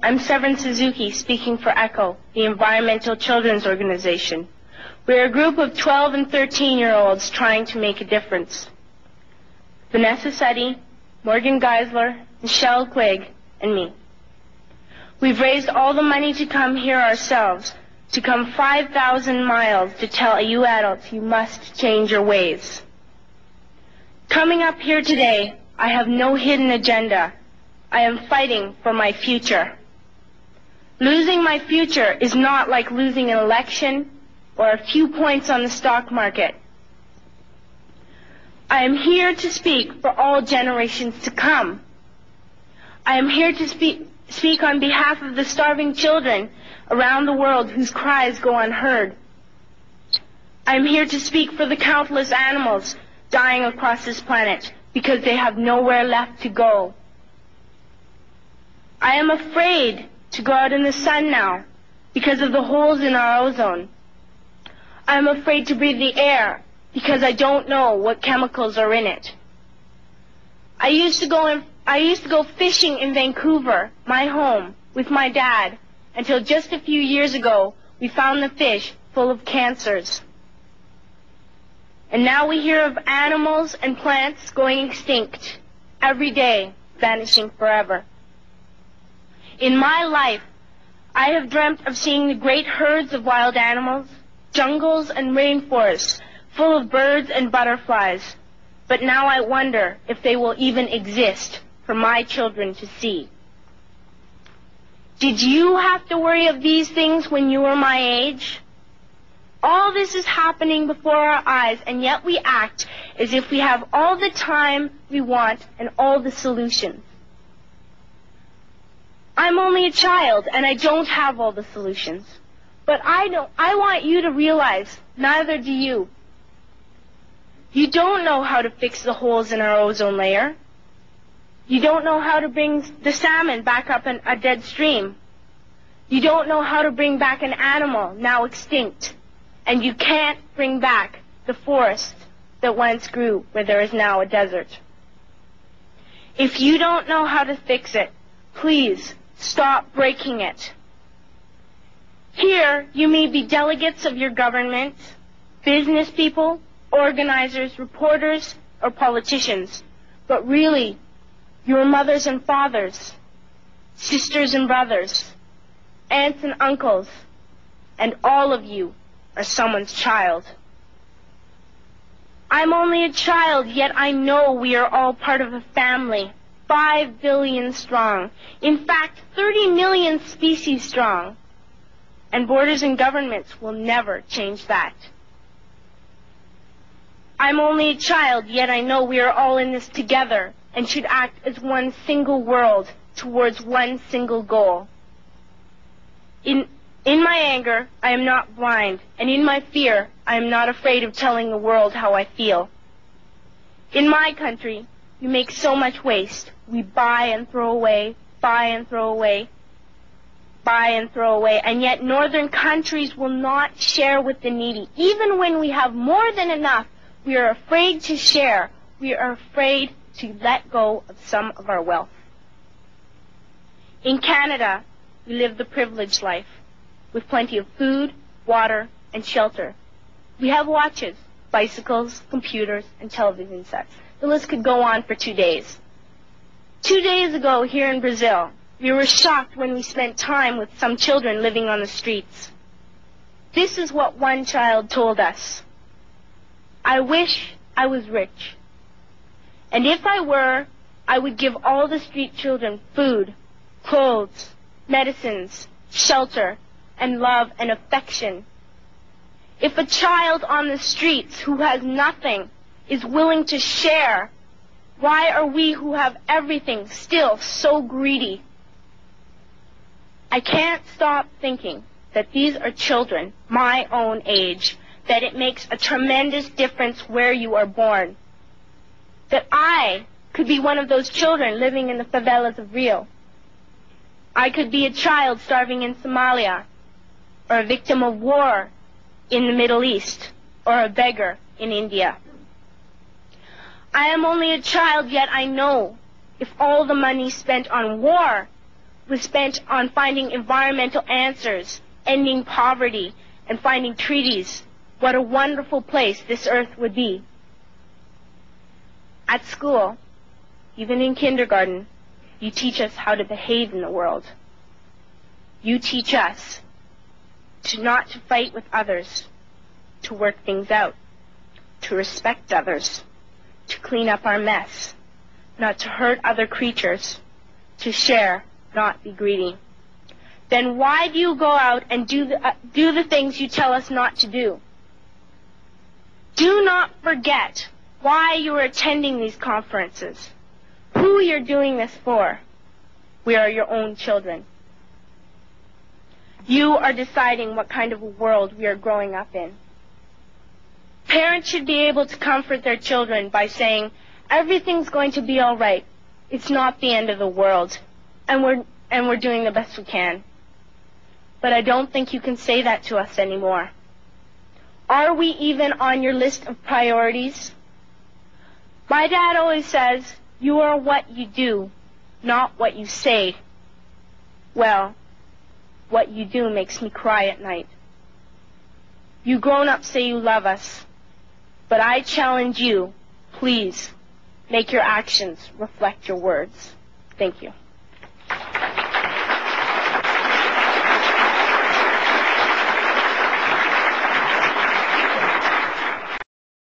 I'm Severin Suzuki, speaking for ECHO, the Environmental Children's Organization. We're a group of 12 and 13-year-olds trying to make a difference. Vanessa Seti, Morgan Geisler, Michelle Quigg, and me. We've raised all the money to come here ourselves, to come 5,000 miles to tell you adults you must change your ways. Coming up here today, I have no hidden agenda. I am fighting for my future. Losing my future is not like losing an election or a few points on the stock market. I am here to speak for all generations to come. I am here to speak on behalf of the starving children around the world whose cries go unheard. I am here to speak for the countless animals dying across this planet because they have nowhere left to go. I am afraid to go out in the sun now because of the holes in our ozone. I am afraid to breathe the air because I don't know what chemicals are in it. I used to go fishing in Vancouver, my home, with my dad, until just a few years ago we found the fish full of cancers. And now we hear of animals and plants going extinct, every day vanishing forever. In my life, I have dreamt of seeing the great herds of wild animals, jungles and rainforests full of birds and butterflies, but now I wonder if they will even exist for my children to see. Did you have to worry of these things when you were my age? All this is happening before our eyes, and yet we act as if we have all the time we want and all the solutions. I'm only a child, and I don't have all the solutions. But I want you to realize, neither do you. You don't know how to fix the holes in our ozone layer. You don't know how to bring the salmon back up in a dead stream. You don't know how to bring back an animal now extinct. And you can't bring back the forest that once grew where there is now a desert. If you don't know how to fix it, please stop breaking it. Here, you may be delegates of your government, business people, organizers, reporters, or politicians, but really, your mothers and fathers, sisters and brothers, aunts and uncles, and all of you are someone's child. I'm only a child, yet I know we are all part of a family, 5 billion strong. In fact, 30 million species strong. And borders and governments will never change that. I'm only a child, yet I know we are all in this together and should act as one single world towards one single goal. In my anger, I am not blind, and in my fear, I am not afraid of telling the world how I feel. In my country, we make so much waste. We buy and throw away, buy and throw away, buy and throw away, and yet northern countries will not share with the needy. Even when we have more than enough, we are afraid to share. We are afraid to let go of some of our wealth. In Canada, we live the privileged life, with plenty of food, water, and shelter. We have watches, bicycles, computers, and television sets. The list could go on for 2 days. 2 days ago, here in Brazil, we were shocked when we spent time with some children living on the streets. This is what one child told us. I wish I was rich. And if I were, I would give all the street children food, clothes, medicines, shelter, and love and affection. If a child on the streets who has nothing is willing to share, why are we who have everything still so greedy? I can't stop thinking that these are children my own age, that it makes a tremendous difference where you are born. That I could be one of those children living in the favelas of Rio. I could be a child starving in Somalia, or a victim of war in the Middle East, or a beggar in India. I am only a child, yet I know if all the money spent on war was spent on finding environmental answers, ending poverty, and finding treaties, what a wonderful place this earth would be. At school, even in kindergarten, you teach us how to behave in the world. You teach us not to fight with others, to work things out, to respect others, to clean up our mess, not to hurt other creatures, to share, not be greedy. Then why do you go out and do the things you tell us not to do? Do not forget why you are attending these conferences, who you're doing this for. We are your own children. You are deciding what kind of a world we are growing up in. Parents should be able to comfort their children by saying, everything's going to be all right. It's not the end of the world, and we're doing the best we can. But I don't think you can say that to us anymore. Are we even on your list of priorities? My dad always says, you are what you do, not what you say. Well, what you do makes me cry at night. You grown-ups say you love us, but I challenge you, please, make your actions reflect your words. Thank you.